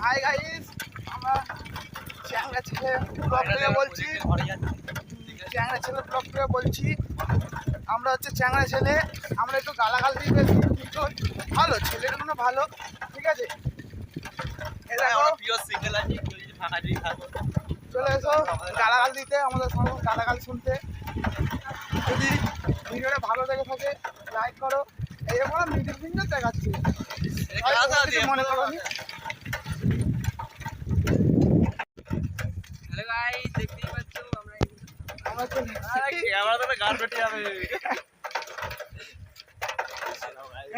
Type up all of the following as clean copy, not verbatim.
Hi guys, আমরা চ্যাংড়া ছেলে blog থেকে বলছি। চ্যাংড়া ছেলে ব্লগ থেকে বলছি। আমরা হচ্ছে চ্যাংড়া ছেলে। আমরা একটু গালাগাল দিয়ে বেশি, কিন্তু ভালো ছেলেগুলো ভালো, ঠিক আছে। চলে এসো গালাগাল দিতে, আমাদের সঙ্গে গালাগাল শুনতে। যদি ভিডিওটা ভালো লেগে থাকে লাইক করো। এই আমরা মিডিল ফিঙ্গার দেখাচ্ছি, মনে করো নি। হ্যালো গাইস, দেখতেই পাচ্ছ আমরা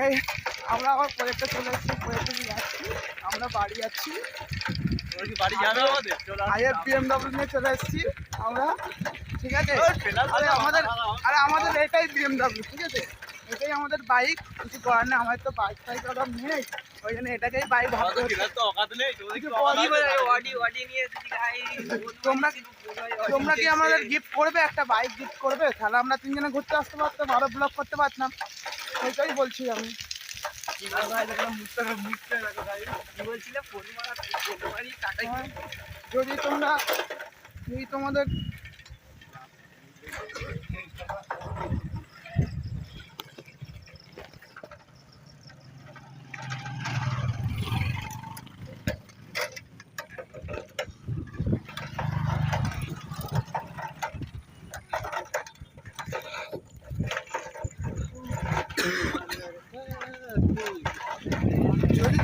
এই আমরা আবার প্রজেক্টে চলে এসেছি, প্রজেক্টে যাচ্ছি, আমরা বাড়ি যাচ্ছি। আইএফ BMW নিয়ে চলে এসেছি আমরা, ঠিক আছে। আমাদের এটাই BMW, ঠিক আছে। এটাই আমাদের বাইক, কিছু করার নেই। আমাদের তো বাইক ফাইক ওরকম নেই, ওই জন্য এটাকেই বাইক ভাবতে তোমরা কি আমাদের গিফট করবে, একটা বাইক গিফট করবে? তাহলে আমরা তিনজনে ঘুরতে আসতে পারতাম, আরো ব্লগ করতে পারতাম। ওইটাই বলছি আমি। যদি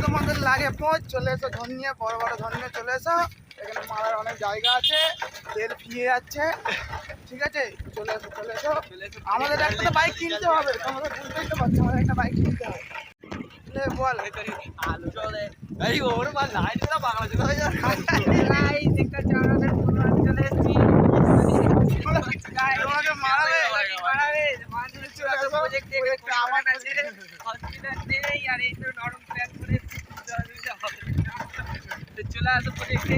তোমাদের লাগে পৌঁছ, চলে এসো ধন নিয়ে, বড় বড় ধন নিয়ে চলে এসো। এখানে মারার অনেক জায়গা আছে, তেল ফিয়ে যাচ্ছে, ঠিক আছে। চলে এসো চলে এসো। আমাদের একটা তো বাইক কিনতে হবে, তোমাদের বুঝতেই তো পারছো, আমাদের একটা বাইক কিনতে হবে। বল তোমাকে মারাবে, চলে আসো প্রজেক্টে,